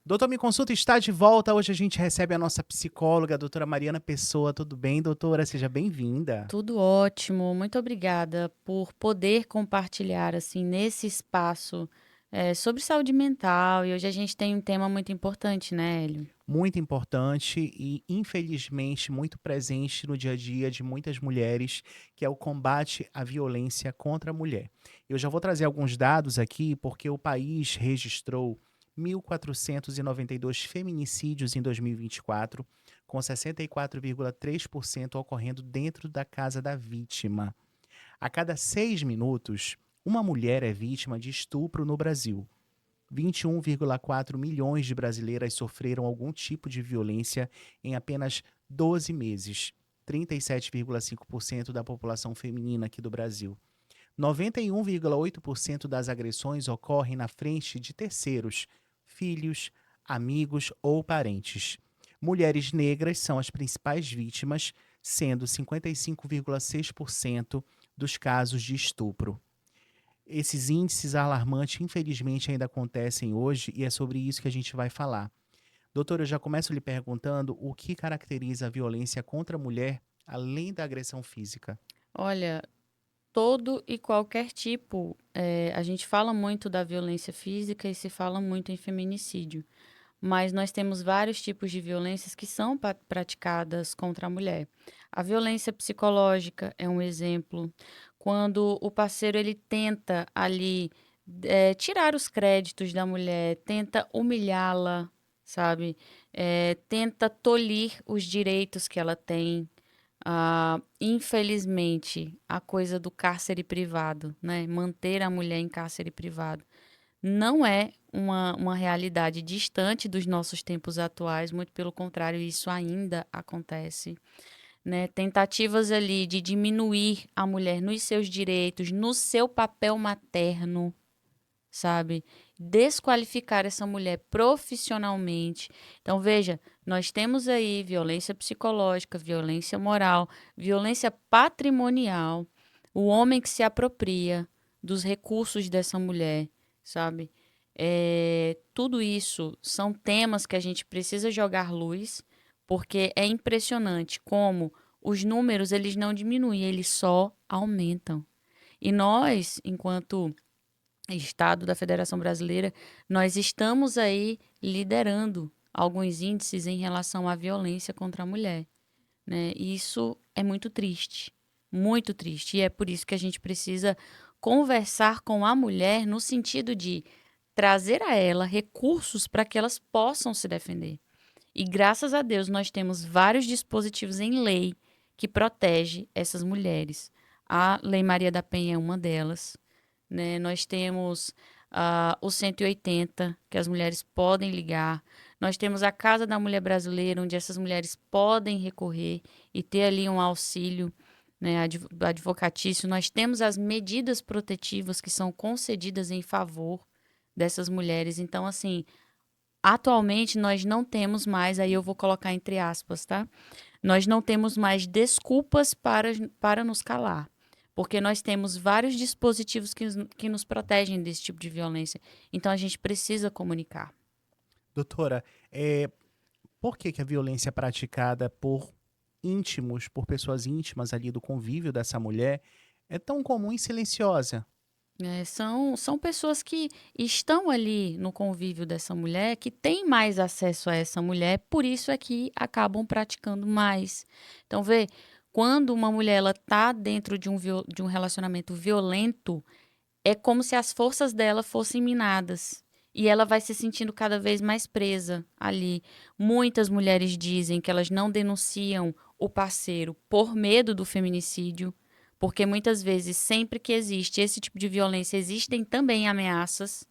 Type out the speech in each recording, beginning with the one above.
Doutor Me Consulta está de volta. Hoje a gente recebe a nossa psicóloga, a doutora Mariana Pessoa. Tudo bem, doutora? Seja bem-vinda. Tudo ótimo, muito obrigada por poder compartilhar assim nesse espaço sobre saúde mental. E hoje a gente tem um tema muito importante, né, Hélio? Muito importante e, infelizmente, muito presente no dia a dia de muitas mulheres, que é o combate à violência contra a mulher. Eu já vou trazer alguns dados aqui, porque o país registrou 1.492 feminicídios em 2024, com 64,3% ocorrendo dentro da casa da vítima. A cada 6 minutos, uma mulher é vítima de estupro no Brasil. 21,4 milhões de brasileiras sofreram algum tipo de violência em apenas 12 meses. 37,5% da população feminina aqui do Brasil. 91,8% das agressões ocorrem na frente de terceiros, filhos, amigos ou parentes. Mulheres negras são as principais vítimas, sendo 55,6% dos casos de estupro. Esses índices alarmantes, infelizmente, ainda acontecem hoje e é sobre isso que a gente vai falar. Doutor, eu já começo lhe perguntando o que caracteriza a violência contra a mulher, além da agressão física. Olha, todo e qualquer tipo, a gente fala muito da violência física e se fala muito em feminicídio, mas nós temos vários tipos de violências que são praticadas contra a mulher. A violência psicológica é um exemplo, quando o parceiro ele tenta ali tirar os créditos da mulher, tenta humilhá-la, sabe? Tenta tolir os direitos que ela tem. Infelizmente, a coisa do cárcere privado, né? Manter a mulher em cárcere privado não é uma realidade distante dos nossos tempos atuais, muito pelo contrário, isso ainda acontece, né? Tentativas ali de diminuir a mulher nos seus direitos, no seu papel materno, sabe? Desqualificar essa mulher profissionalmente. Então, veja, nós temos aí violência psicológica, violência moral, violência patrimonial, o homem que se apropria dos recursos dessa mulher, sabe? Tudo isso são temas que a gente precisa jogar luz, porque é impressionante como os números eles não diminuem, eles só aumentam. E nós, enquanto Estado da Federação Brasileira, nós estamos aí liderando alguns índices em relação à violência contra a mulher, né? E isso é muito triste, muito triste. E é por isso que a gente precisa conversar com a mulher no sentido de trazer a ela recursos para que elas possam se defender. E graças a Deus nós temos vários dispositivos em lei que protege essas mulheres. A Lei Maria da Penha é uma delas, né? Nós temos o 180, que as mulheres podem ligar. Nós temos a Casa da Mulher Brasileira, onde essas mulheres podem recorrer e ter ali um auxílio, né, advocatício. Nós temos as medidas protetivas que são concedidas em favor dessas mulheres. Então, assim, atualmente nós não temos mais, aí eu vou colocar entre aspas, tá? Nós não temos mais desculpas para nos calar, porque nós temos vários dispositivos que nos protegem desse tipo de violência. Então a gente precisa comunicar. Doutora, por que, que a violência é praticada por íntimos, por pessoas íntimas ali do convívio dessa mulher, é tão comum e silenciosa? São pessoas que estão ali no convívio dessa mulher, que têm mais acesso a essa mulher, por isso é que acabam praticando mais. Então, vê, quando uma mulher ela tá dentro de um relacionamento violento, é como se as forças dela fossem minadas. E ela vai se sentindo cada vez mais presa ali. Muitas mulheres dizem que elas não denunciam o parceiro por medo do feminicídio, porque muitas vezes, sempre que existe esse tipo de violência, existem também ameaças,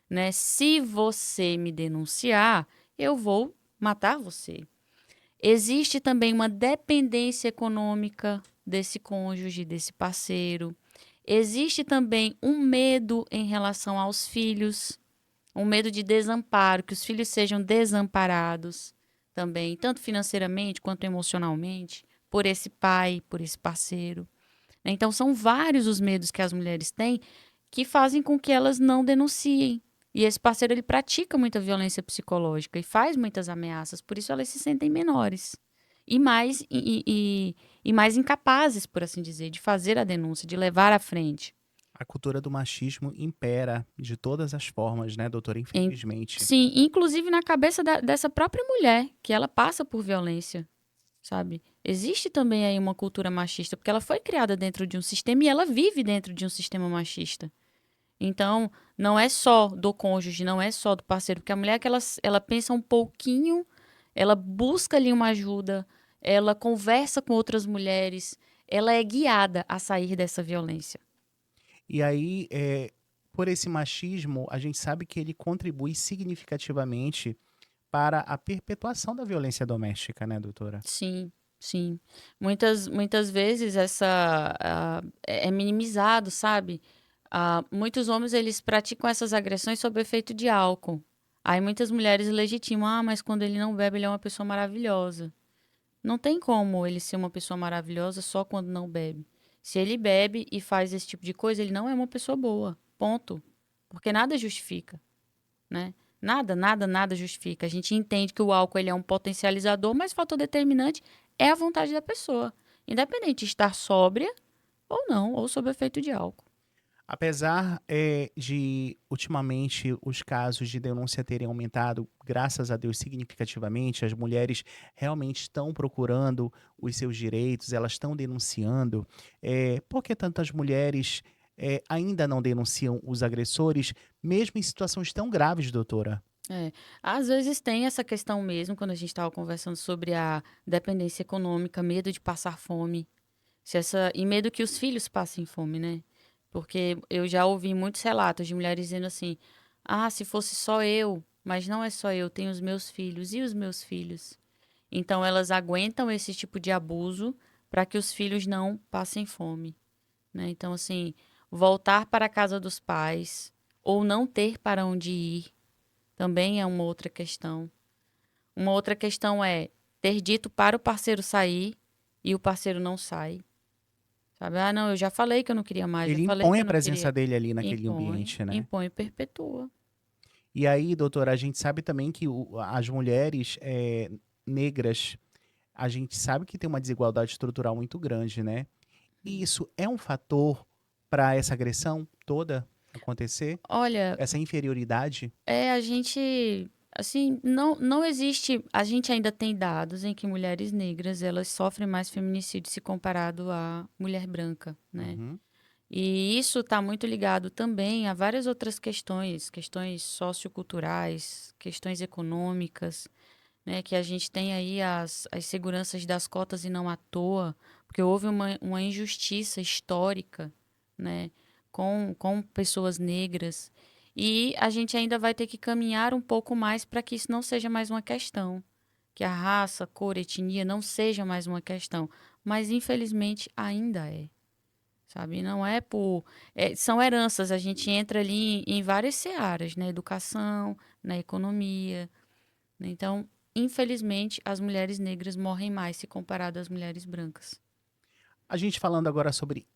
né? Se você me denunciar, eu vou matar você. Existe também uma dependência econômica desse cônjuge, desse parceiro. Existe também um medo em relação aos filhos, um medo de desamparo, que os filhos sejam desamparados também, tanto financeiramente quanto emocionalmente, por esse pai, por esse parceiro. Então, são vários os medos que as mulheres têm que fazem com que elas não denunciem. E esse parceiro, ele pratica muita violência psicológica e faz muitas ameaças, por isso elas se sentem menores. E mais incapazes, por assim dizer, de fazer a denúncia, de levar à frente. A cultura do machismo impera de todas as formas, né, doutora? Em- Infelizmente. sim, inclusive na cabeça dessa própria mulher, que ela passa por violência, sabe? Existe também aí uma cultura machista, porque ela foi criada dentro de um sistema e ela vive dentro de um sistema machista. Então, não é só do cônjuge, não é só do parceiro, porque a mulher que ela pensa um pouquinho, ela busca ali uma ajuda, ela conversa com outras mulheres, ela é guiada a sair dessa violência. E aí, por esse machismo, a gente sabe que ele contribui significativamente para a perpetuação da violência doméstica, né, doutora? Sim, sim. Muitas vezes é minimizado, sabe? Muitos homens, eles praticam essas agressões sob efeito de álcool. Aí muitas mulheres legitimam, mas quando ele não bebe, ele é uma pessoa maravilhosa. Não tem como ele ser uma pessoa maravilhosa só quando não bebe. Se ele bebe e faz esse tipo de coisa, ele não é uma pessoa boa. Ponto. Porque nada justifica, né? Nada justifica. A gente entende que o álcool ele é um potencializador, mas o fator determinante é a vontade da pessoa. Independente de estar sóbria ou não, ou sob efeito de álcool. Apesar de, ultimamente, os casos de denúncia terem aumentado, graças a Deus, significativamente, as mulheres realmente estão procurando os seus direitos, elas estão denunciando. Por que tantas mulheres ainda não denunciam os agressores, mesmo em situações tão graves, doutora? É. Às vezes tem essa questão mesmo, quando a gente estava conversando sobre a dependência econômica, medo de passar fome. E medo que os filhos passem fome, né? Porque eu já ouvi muitos relatos de mulheres dizendo assim: se fosse só eu, mas não é só eu, tenho os meus filhos e os meus filhos. Então elas aguentam esse tipo de abuso para que os filhos não passem fome, né? Então assim, voltar para a casa dos pais ou não ter para onde ir também é uma outra questão. Uma outra questão é ter dito para o parceiro sair e o parceiro não sai. Sabe? Não, eu já falei que eu não queria mais, já Ele falei impõe que a eu não presença queria. dele ali naquele Impõe, ambiente, né? impõe e perpetua. E aí, doutora, a gente sabe também que as mulheres negras, a gente sabe que tem uma desigualdade estrutural muito grande, né? E isso é um fator para essa agressão toda acontecer? Olha, Essa inferioridade? a gente, assim, não existe, a gente ainda tem dados em que mulheres negras, elas sofrem mais feminicídio se comparado à mulher branca, né? Uhum. E isso está muito ligado também a várias outras questões, questões socioculturais, questões econômicas, né? Que a gente tem aí as seguranças das cotas e não à toa, porque houve uma injustiça histórica, né? Com pessoas negras. E a gente ainda vai ter que caminhar um pouco mais para que isso não seja mais uma questão. Que a raça, cor, etnia não seja mais uma questão. Mas, infelizmente, ainda é. Sabe? Não é por. São heranças, a gente entra ali em várias searas, na educação, na economia, né? Então, infelizmente, as mulheres negras morrem mais se comparado às mulheres brancas. A gente falando agora sobre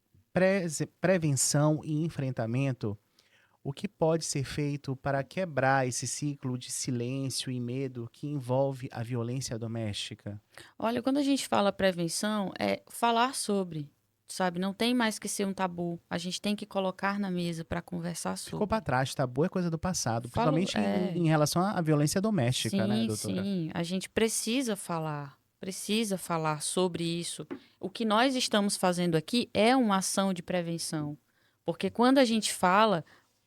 prevenção e enfrentamento, o que pode ser feito para quebrar esse ciclo de silêncio e medo que envolve a violência doméstica? Olha, quando a gente fala prevenção, é falar sobre, sabe? Não tem mais que ser um tabu. A gente tem que colocar na mesa para conversar Ficou para sobre. trás, tabu é coisa do passado, Falo, principalmente em relação à violência doméstica, né, sim, doutora? sim, a gente precisa falar sobre isso. O que nós estamos fazendo aqui é uma ação de prevenção, porque quando a gente fala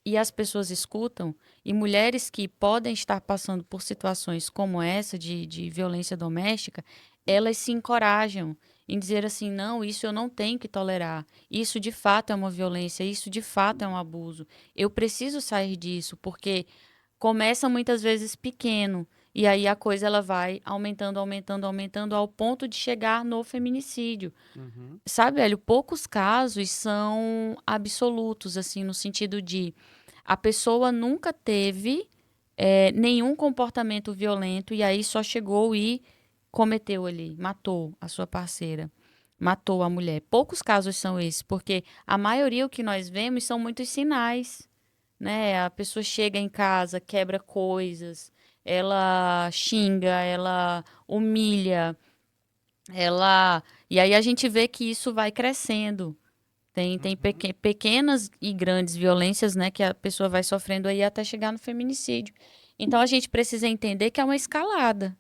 e as pessoas escutam, e mulheres que podem estar passando por situações como essa de violência doméstica, elas se encorajam em dizer assim: não, isso eu não tenho que tolerar, isso de fato é uma violência, isso de fato é um abuso, eu preciso sair disso, porque começa muitas vezes pequeno e aí a coisa ela vai aumentando, aumentando, aumentando ao ponto de chegar no feminicídio. Uhum. Sabe, Hélio, poucos casos são absolutos, assim, no sentido de a pessoa nunca teve nenhum comportamento violento e aí só chegou e cometeu ali, matou a sua parceira, matou a mulher. Poucos casos são esses, porque a maioria o que nós vemos são muitos sinais. né? A pessoa chega em casa, quebra coisas, ela xinga, ela humilha, ela. E aí a gente vê que isso vai crescendo. Tem Uhum. pequenas e grandes violências, né, que a pessoa vai sofrendo aí até chegar no feminicídio. Então a gente precisa entender que é uma escalada,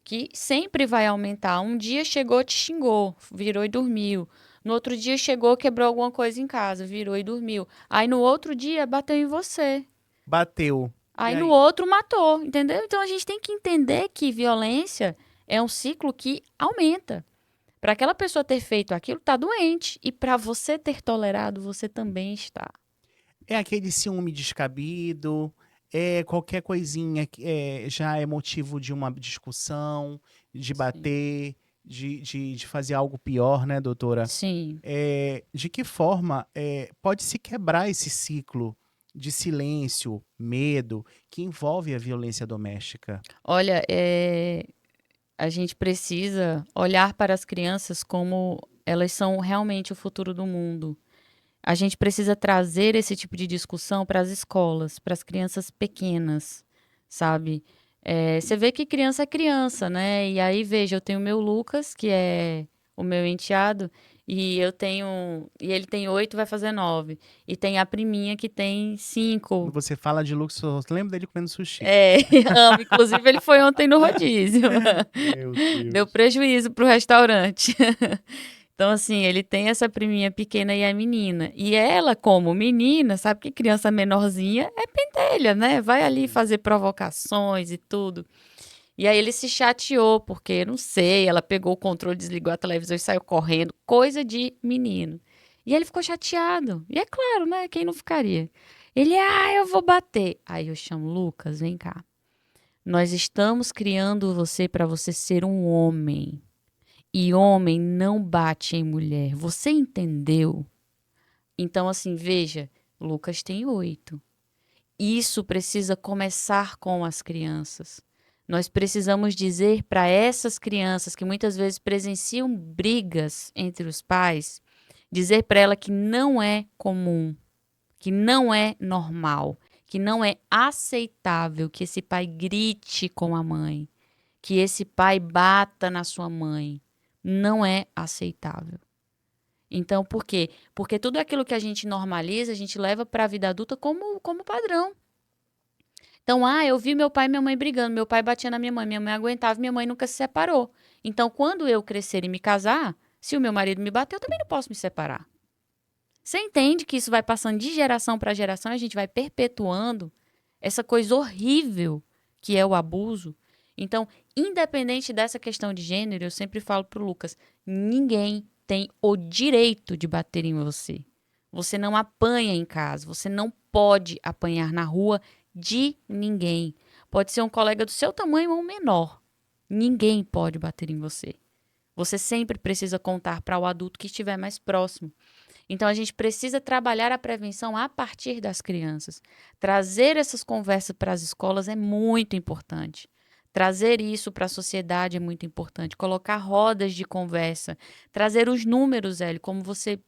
que sempre vai aumentar. Um dia chegou, te xingou, virou e dormiu. No outro dia chegou, quebrou alguma coisa em casa, virou e dormiu. Aí no outro dia bateu em você. Bateu. E Aí no aí? outro matou, entendeu? Então a gente tem que entender que violência é um ciclo que aumenta. Para aquela pessoa ter feito aquilo, tá doente. E para você ter tolerado, você também está. É aquele ciúme descabido, é qualquer coisinha que já é motivo de uma discussão, de Sim. bater, de fazer algo pior, né, doutora? Sim. De que forma pode se quebrar esse ciclo de silêncio, medo, que envolve a violência doméstica? Olha, a gente precisa olhar para as crianças como elas são realmente o futuro do mundo. A gente precisa trazer esse tipo de discussão para as escolas, para as crianças pequenas, sabe? Você vê que criança é criança, né? E aí, veja, eu tenho o meu Lucas, que é o meu enteado, e ele tem 8, vai fazer 9. E tem a priminha que tem Quando 5. você fala de luxo, eu só lembro dele comendo sushi. É, amo. Inclusive, ele foi ontem no rodízio. Meu Deu Deus. prejuízo pro restaurante. Então, assim, ele tem essa priminha pequena e a menina. E ela, como menina, sabe que criança menorzinha é pentelha, né? Vai ali Sim. fazer provocações e tudo. E aí ele se chateou, porque, não sei, ela pegou o controle, desligou a televisão e saiu correndo. Coisa de menino. E ele ficou chateado. E é claro, né? Quem não ficaria? Ele, eu vou bater. Aí eu chamo, Lucas, vem cá. Nós estamos criando você para você ser um homem. E homem não bate em mulher. Você entendeu? Então, assim, veja, Lucas tem 8. Isso precisa começar com as crianças. Nós precisamos dizer para essas crianças que muitas vezes presenciam brigas entre os pais, dizer para ela que não é comum, que não é normal, que não é aceitável que esse pai grite com a mãe, que esse pai bata na sua mãe. Não é aceitável. Então, por quê? Porque tudo aquilo que a gente normaliza, a gente leva para a vida adulta como padrão. Então, eu vi meu pai e minha mãe brigando, meu pai batia na minha mãe aguentava, minha mãe nunca se separou. Então, quando eu crescer e me casar, se o meu marido me bater, eu também não posso me separar. Você entende que isso vai passando de geração para geração e a gente vai perpetuando essa coisa horrível que é o abuso? Então, independente dessa questão de gênero, eu sempre falo pro Lucas, ninguém tem o direito de bater em você. Você não apanha em casa, você não pode apanhar na rua de ninguém. Pode ser um colega do seu tamanho ou menor. Ninguém pode bater em você. Você sempre precisa contar para o adulto que estiver mais próximo. Então, a gente precisa trabalhar a prevenção a partir das crianças. Trazer essas conversas para as escolas é muito importante. Trazer isso para a sociedade é muito importante. Colocar rodas de conversa. Trazer os números, Hélio, como você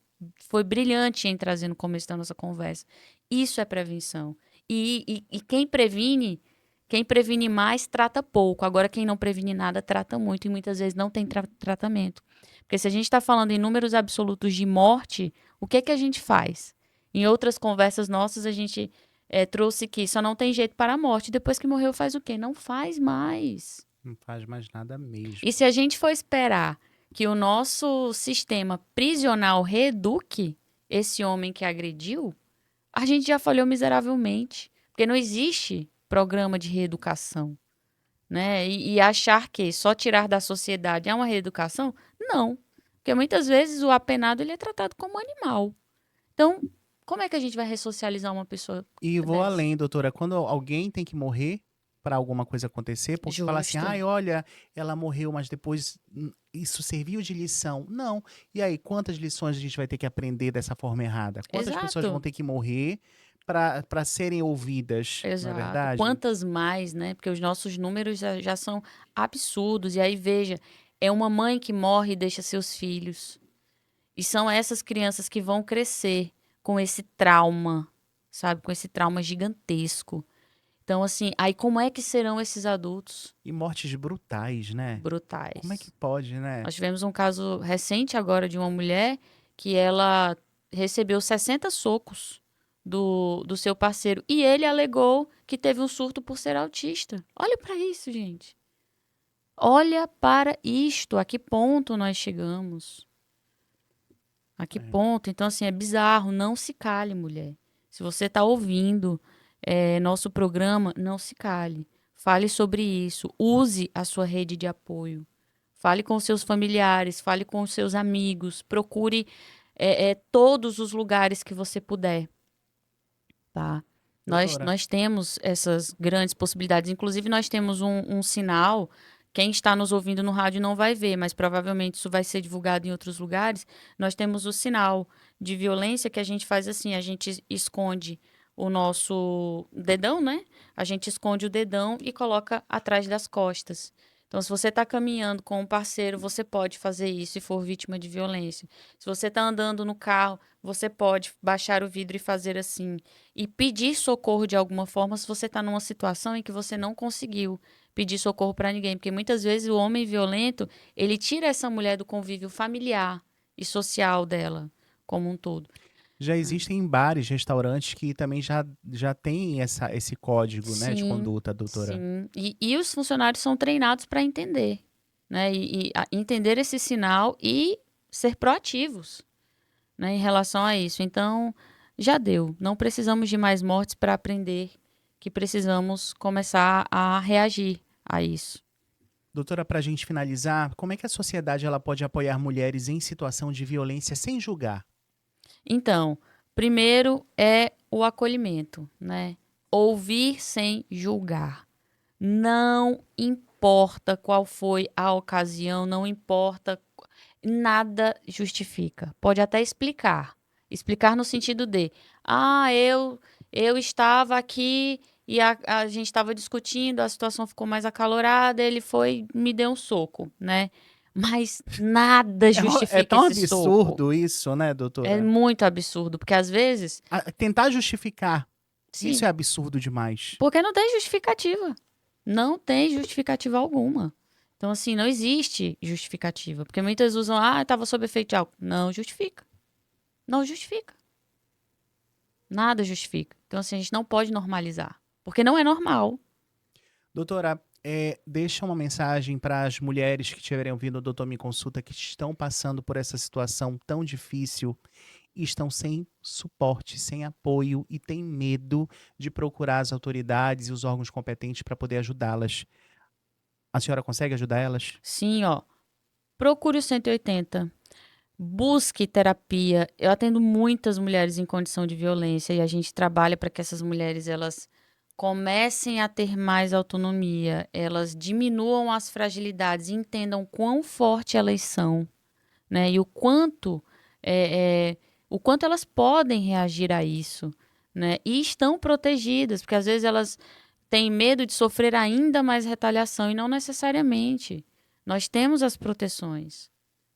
foi brilhante em trazer no começo da nossa conversa. Isso é prevenção. E quem previne mais, trata pouco. Agora, quem não previne nada, trata muito. E muitas vezes não tem tratamento. Porque se a gente está falando em números absolutos de morte, o que a gente faz? Em outras conversas nossas, a gente trouxe que só não tem jeito para a morte. Depois que morreu, faz o quê? Não faz mais. Não faz mais nada E mesmo. se a gente for esperar que o nosso sistema prisional reeduque esse homem que agrediu, a gente já falhou miseravelmente. Porque não existe programa de reeducação. Né? E achar que só tirar da sociedade é uma reeducação? Não. Porque muitas vezes o apenado ele é tratado como animal. Então, como é que a gente vai ressocializar uma pessoa E vou dessa? além, doutora, quando alguém tem que morrer para alguma coisa acontecer, porque fala assim, Justo. ai, olha, ela morreu, mas depois isso serviu de lição. Não. E aí, quantas lições a gente vai ter que aprender dessa forma errada? Quantas pessoas vão Exato. ter que morrer para serem ouvidas, não é Exato. verdade? Quantas mais, né? Porque os nossos números já são absurdos. E aí, veja, é uma mãe que morre e deixa seus filhos. E são essas crianças que vão crescer com esse trauma, sabe? Com esse trauma gigantesco. Então, assim, aí como é que serão esses adultos E mortes brutais, né? Como é que brutais? pode, né? Nós tivemos um caso recente agora de uma mulher que ela recebeu 60 socos do seu parceiro e ele alegou que teve um surto por ser autista. Olha para isso, gente. Olha para isto, a que ponto nós chegamos? A que É. ponto? Então, assim, é bizarro. Não se cale, mulher. Se você está ouvindo nosso programa, não se cale. Fale sobre isso. Use a sua rede de apoio. Fale com seus familiares, fale com os seus amigos. Procure todos os lugares que você puder, tá? Nós, Doutora, nós temos essas grandes possibilidades. Inclusive, nós temos um sinal. Quem está nos ouvindo no rádio não vai ver, mas provavelmente isso vai ser divulgado em outros lugares. Nós temos o sinal de violência que a gente faz assim: a gente esconde o nosso dedão, né? A gente esconde o dedão e coloca atrás das costas. Então, se você está caminhando com um parceiro, você pode fazer isso se for vítima de violência. Se você está andando no carro, você pode baixar o vidro e fazer assim e pedir socorro de alguma forma se você está numa situação em que você não conseguiu pedir socorro para ninguém, porque muitas vezes o homem violento, ele tira essa mulher do convívio familiar e social dela, como um todo. já existem bares, restaurantes que também já têm esse código, né, de Sim, conduta, doutora. sim. E os funcionários são treinados para entender, né? Entender esse sinal e ser proativos, né, em relação a isso. Então, já deu. Não precisamos de mais mortes para aprender que precisamos começar a reagir a isso. Doutora, para a gente finalizar, como é que a sociedade ela pode apoiar mulheres em situação de violência sem julgar? Então, primeiro é o acolhimento, né? Ouvir sem julgar. Não importa qual foi a ocasião, não importa, nada justifica. Pode até explicar. Explicar no sentido de, eu estava aqui e a gente estava discutindo, a situação ficou mais acalorada, ele foi, me deu um soco, né? Mas nada É justifica tão esse soco. absurdo isso, né, É doutora? muito absurdo, porque às vezes, Tentar justificar, isso sim, é absurdo demais. porque não tem justificativa. Não tem justificativa alguma. Então, assim, não existe justificativa. Porque muitas usam, estava sob efeito de álcool. Não justifica. Não justifica. Nada justifica. Então, assim, a gente não pode normalizar. Porque não é normal. Doutora, deixa uma mensagem para as mulheres que estiverem ouvindo o Doutor Me Consulta, que estão passando por essa situação tão difícil e estão sem suporte, sem apoio e têm medo de procurar as autoridades e os órgãos competentes para poder ajudá-las. A senhora consegue ajudar elas? Sim, ó. Procure o 180. Busque terapia. Eu atendo muitas mulheres em condição de violência e a gente trabalha para que essas mulheres elas comecem a ter mais autonomia, elas diminuam as fragilidades, entendam quão forte elas são, né? E o quanto elas podem reagir a isso, né? E estão protegidas, porque às vezes elas têm medo de sofrer ainda mais retaliação e não necessariamente. Nós temos as proteções.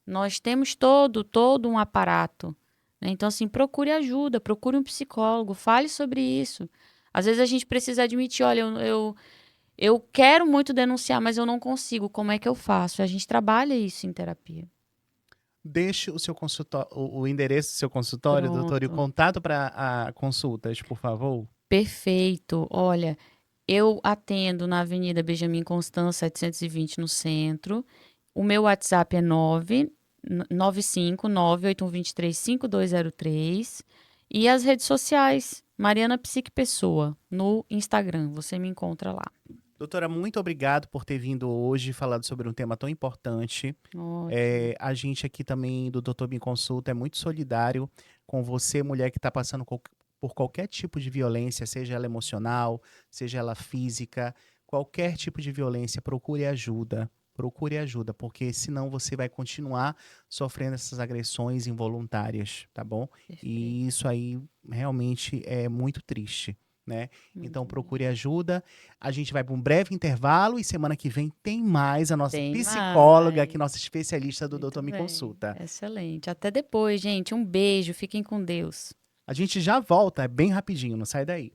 Nós temos todo um aparato, né? Então, assim, procure ajuda, procure um psicólogo, fale sobre isso. Às vezes a gente precisa admitir, olha, eu quero muito denunciar, mas eu não consigo. Como é que eu faço? A gente trabalha isso em terapia. Deixe o seu consultório, o endereço do seu consultório, doutor, e o Pronto. contato para consultas, por favor. Perfeito. Olha, eu atendo na Avenida Benjamin Constant, 720, no centro. O meu WhatsApp é 995-98123-5203. E as redes sociais, Mariana Psique Pessoa, no Instagram. Você me encontra lá. Doutora, muito obrigado por ter vindo hoje e falado sobre um tema tão importante. Ótimo. A gente aqui também do Doutor Me Consulta é muito solidário com você, mulher que está passando por qualquer tipo de violência, seja ela emocional, seja ela física, qualquer tipo de violência, procure ajuda. Procure ajuda, porque senão você vai continuar sofrendo essas agressões involuntárias, tá bom? Perfeito. E isso aí realmente é muito triste, né? Então Muito procure mesmo. ajuda. A gente vai para um breve intervalo e semana que vem tem mais a nossa Tem psicóloga, aqui, mais. nossa especialista do Muito Doutor Me bem. Consulta. Excelente. Até depois, gente. Um beijo. Fiquem com Deus. A gente já volta, é bem rapidinho, não sai daí.